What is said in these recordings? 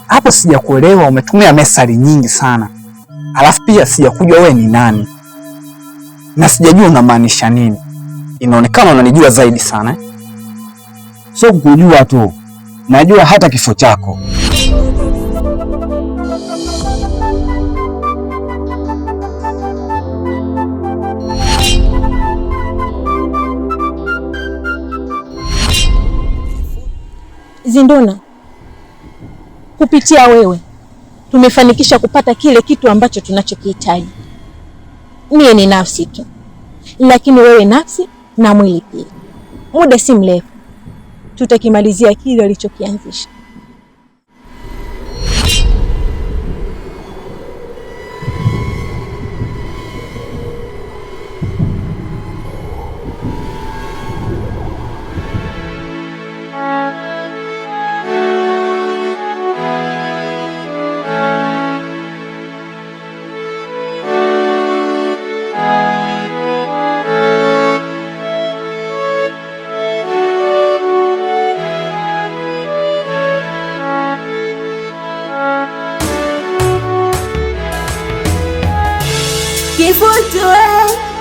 hapo sijakuelewa, umetumia methali nyingi sana. Alafu pia sijakujua wewe ni nani. Na sijajua unamaanisha nini. Inaonekana unanijua zaidi sana eh? Sio kukujua tu. Najua hata kifo chako. Zinduna, kupitia wewe tumefanikisha kupata kile kitu ambacho tunachokihitaji. Mie ni nafsi tu, lakini wewe nafsi na mwili pia. Muda si mrefu tutakimalizia kile alichokianzisha.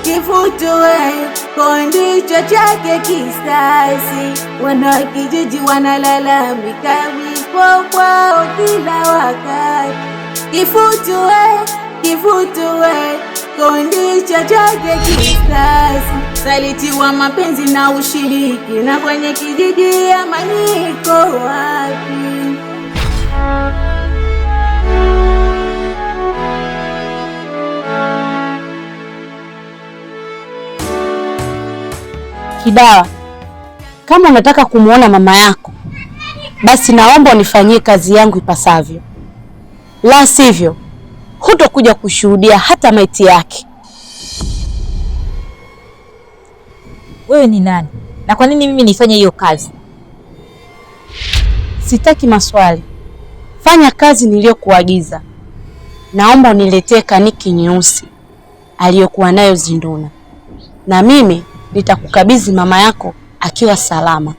Kifutue kondicho chake kisasi. Wanakijiji wanalalamika vifo kwao kila wakati. Kifutue kondicho chake kisasi. Saliti wa mapenzi na ushiriki, na kwenye kijiji amani iko wapi? Kidawa, kama unataka kumuona mama yako, basi naomba unifanyie kazi yangu ipasavyo. La sivyo, hutokuja kushuhudia hata maiti yake. Wewe ni nani? Na kwa nini mimi nifanye hiyo kazi? Sitaki maswali. Fanya kazi niliyokuagiza. Naomba uniletee kaniki nyeusi aliyokuwa nayo Zinduna. Na mimi nitakukabidhi mama yako akiwa salama.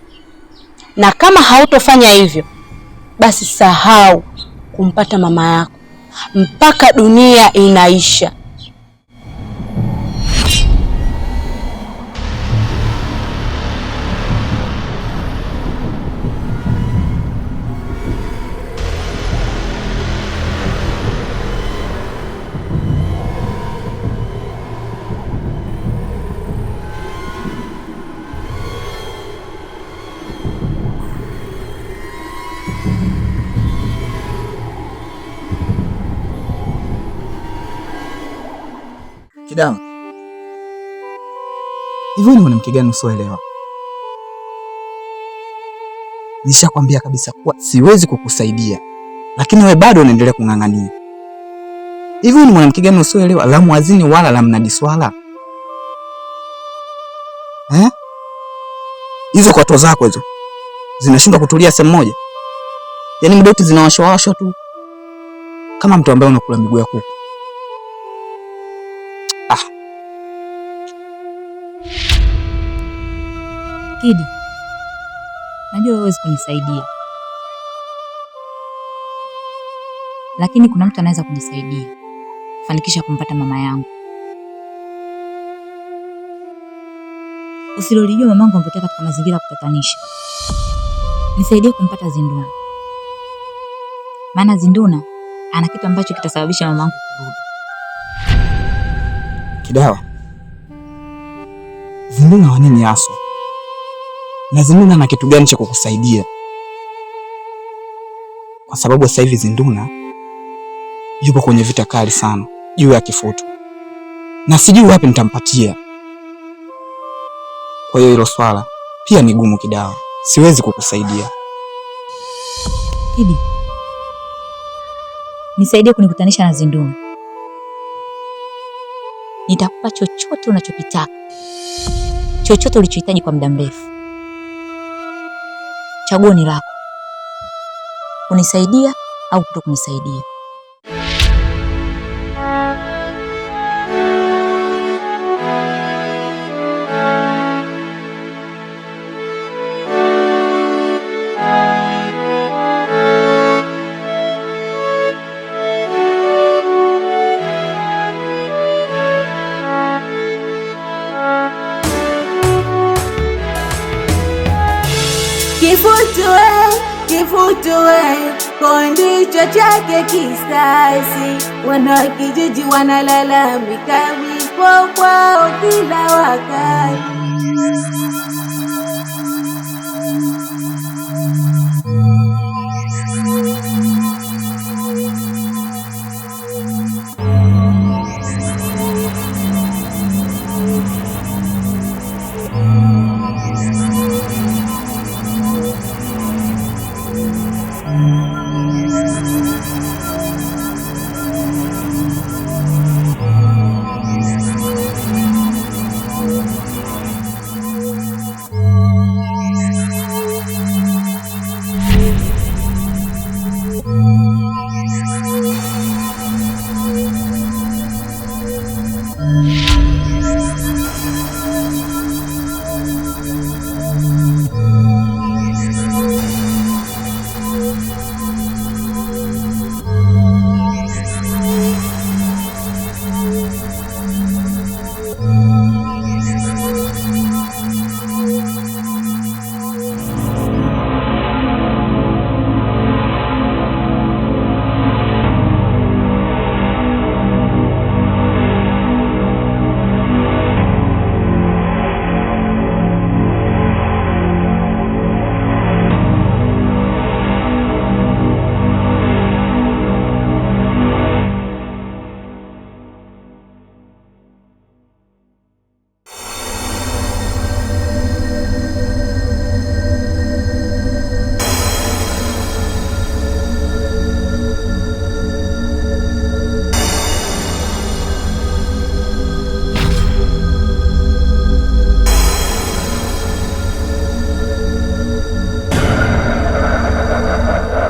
Na kama hautofanya hivyo, basi sahau kumpata mama yako mpaka dunia inaisha. Kidawa, hivyo ni mwanamke gani usioelewa? Nishakwambia kabisa kuwa siwezi kukusaidia, lakini wewe bado unaendelea kung'ang'ania. Hivyo ni mwanamke gani usioelewa? La muazini wala la mnadi swala. Hizo kwato zako hizo zinashindwa kutulia sehemu moja. Yaani muda wote zinawashawashwa tu kama mtu ambaye unakula miguu ya kuku. Kidi, najua wewe huwezi kunisaidia, lakini kuna mtu anaweza kunisaidia kufanikisha kumpata mama yangu. Usilolijua mamangu amepotea katika mazingira ya kutatanisha. Nisaidie kumpata Zinduna, maana Zinduna ana kitu ambacho kitasababisha mamangu kurudi. Kidawa, Zinduna wa nini hasa? Na Zinduna na kitu gani cha kukusaidia? Kwa sababu sasa hivi Zinduna yupo kwenye vita kali sana juu ya Kifutu, na sijui wapi nitampatia. Kwa hiyo hilo swala pia ni gumu Kidawa, siwezi kukusaidia. Kidi, nisaidie kunikutanisha na Zinduna. Nitakupa chochote unachokitaka, chochote ulichohitaji kwa muda mrefu. Chaguo ni lako, kunisaidia au kutokunisaidia. Kifutue, kondicho chake kisasi. Wanakijiji wanalalamika vifo kwao kila wakati.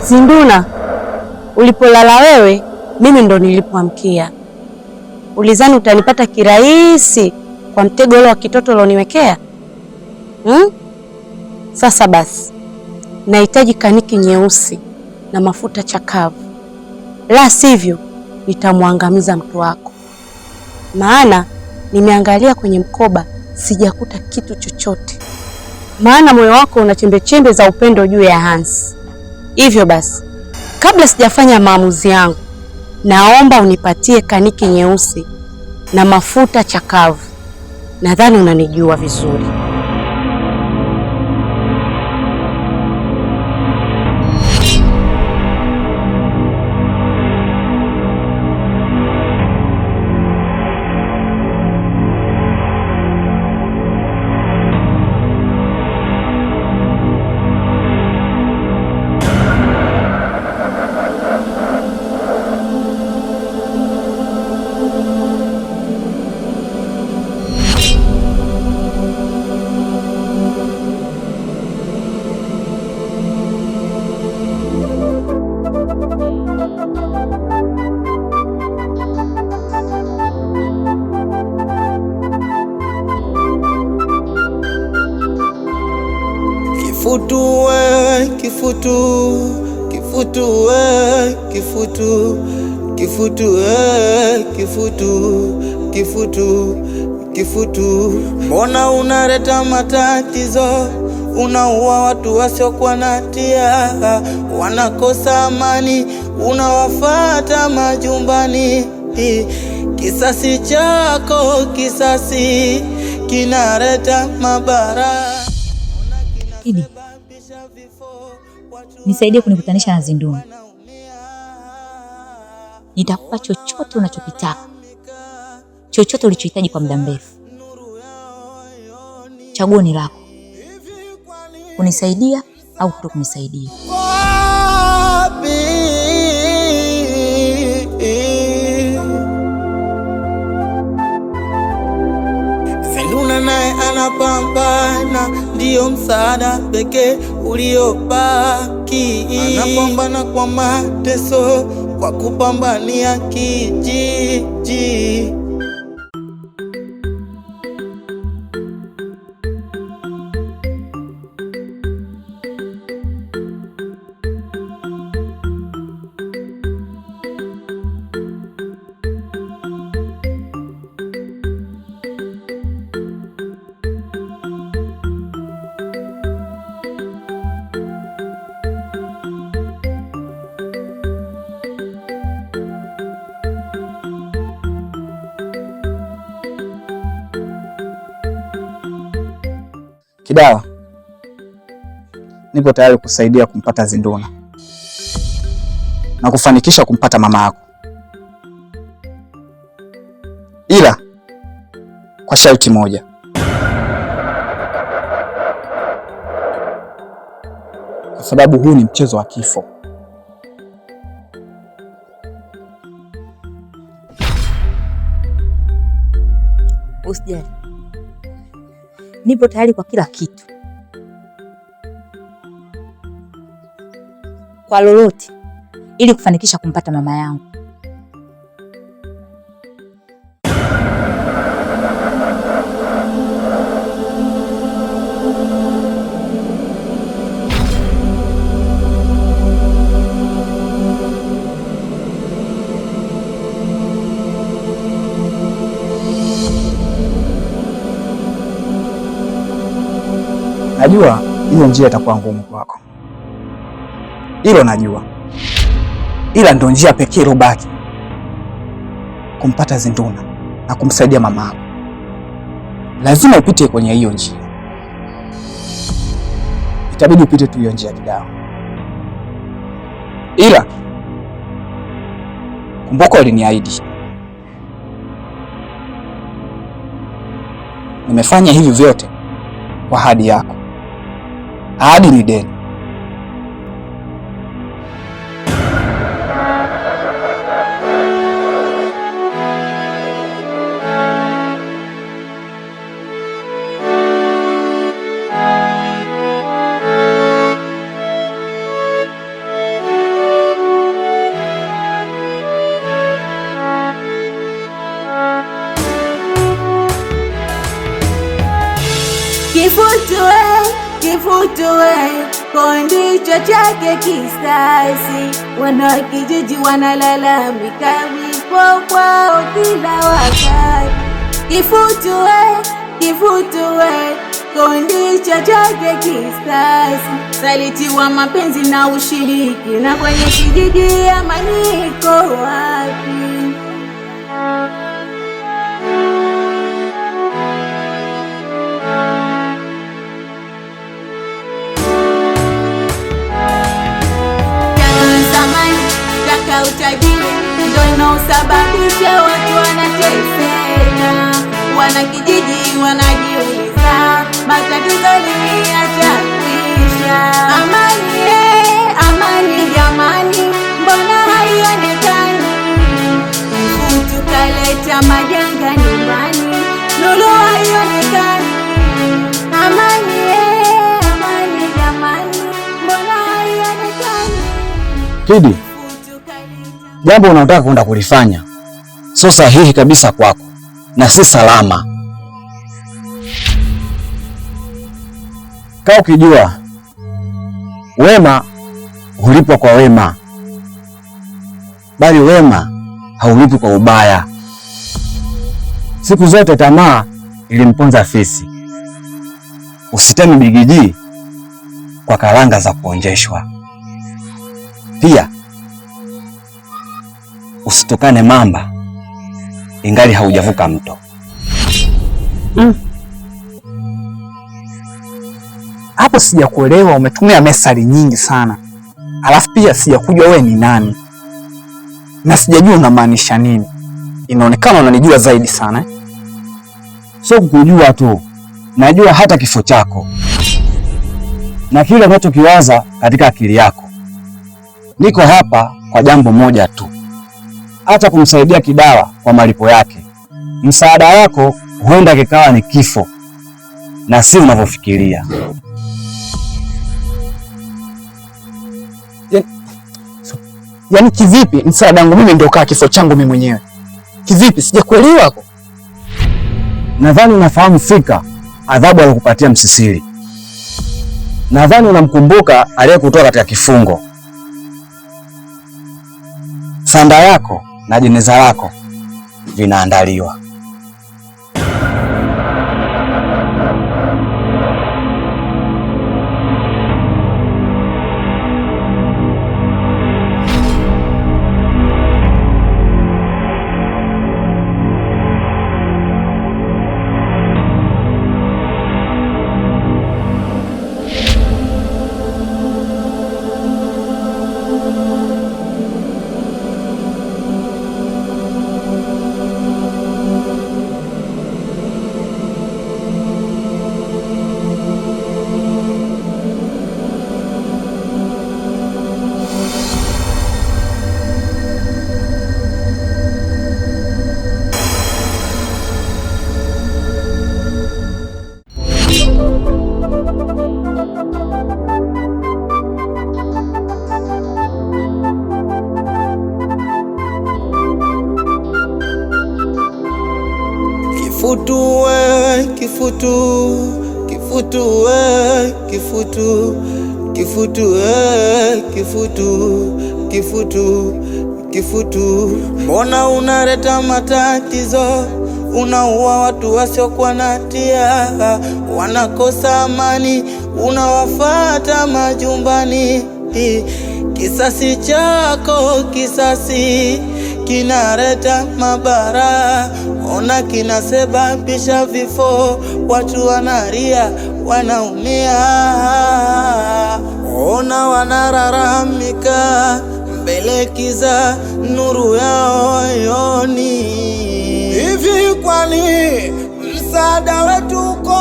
Zinduna, ulipolala wewe, mimi ndo nilipoamkia. Ulizani utanipata kirahisi kwa mtego ule wa kitoto ulioniwekea? Sasa basi, nahitaji kaniki nyeusi na mafuta chakavu, la sivyo nitamwangamiza mtu wako. Maana nimeangalia kwenye mkoba sijakuta kitu chochote, maana moyo wako una chembe za upendo juu ya Hansi. Hivyo basi, kabla sijafanya maamuzi yangu, naomba unipatie kaniki nyeusi na mafuta chakavu. Nadhani unanijua vizuri. Kifutu, mbona unaleta matatizo? Unaua watu wasiokuwa na hatia, wanakosa amani, unawafuata majumbani. Kisasi chako kinaleta mabara. Idi, nisaidie kunikutanisha na Zinduna. Nitakupa chochote unachokitaka, chochote ulichohitaji kwa muda mrefu. Chaguo ni lako, kunisaidia au kutokunisaidia. Zinduna naye anapambana, ndiyo msaada pekee uliobaki. Anapambana kwa mateso, kwa kupambania kijiji. Kidawa, nipo tayari kusaidia kumpata Zinduna na kufanikisha kumpata mama yako, ila kwa sharti moja. Kwa sababu huu ni mchezo wa kifo. Usijali, nipo tayari kwa kila kitu, kwa lolote, ili kufanikisha kumpata mama yangu. Najua hiyo njia itakuwa ngumu kwako, hilo najua, ila ndo njia pekee iliyobaki kumpata Zinduna na kumsaidia mama yako. Lazima upite kwenye hiyo njia, itabidi upite tu hiyo njia Kidawa, ila kumbuka uliniahidi. Nimefanya hivi vyote kwa ahadi yako. Ahadi ni deni. Kifutue kondicho chake kisasi, wanakijiji wanalalamika vifo kwao kila wakati. Kifutue kondicho chake kisasi, saliti wa mapenzi na ushiriki, na kwenye kijiji amani iko wapi? Utajiri ndio unaosababisha watu wanateseka. Wanakijiji wanajiuliza matatizo lini yatakwisha. Amani jamani, mbona haionekani? Mtu kaleta majanga nyumbani, lulu haionekani. Amani jamani, mbona haionekani? Kidi, jambo unataka kwenda kulifanya sio sahihi kabisa kwako na si salama. Kaa ukijua wema hulipwa kwa wema, bali wema haulipwi kwa ubaya. Siku zote tamaa ilimponza fisi. Usitemi bigiji kwa karanga za kuonjeshwa. Pia usitokane mamba ingali haujavuka mto. Hapo sijakuelewa, umetumia mesali nyingi sana, alafu pia sijakujua wewe ni nani na sijajua unamaanisha nini. Inaonekana unanijua zaidi sana. Sio kukujua tu, najua hata kifo chako na kile unachokiwaza katika akili yako. Niko hapa kwa jambo moja tu, hata kumsaidia Kidawa kwa malipo yake. Msaada wako huenda kikawa ni kifo na si unavyofikiria. Yaani kivipi msaada wangu mimi ndio kaa kifo changu mimi mwenyewe? Kivipi? Sijakuelewa hapo. Nadhani unafahamu fika adhabu aliyokupatia Msisili. Nadhani unamkumbuka aliyekutoa katika kifungo. Sanda yako na jeneza lako vinaandaliwa. Kifutu we, kifutu, kifutu we, kifutu, kifutu we, kifutu, kifutu, kifutu. Mbona unaleta matatizo? Unaua watu wasiokuwa na hatia, wanakosa amani, unawafata majumbani. Kisasi chako, kisasi kinaleta mabara, ona kinasababisha vifo, watu wanalia, wanaumia, ona wanalalamika, mbele kiza, nuru yao yoni. Hivi kwani msaada wetu uko?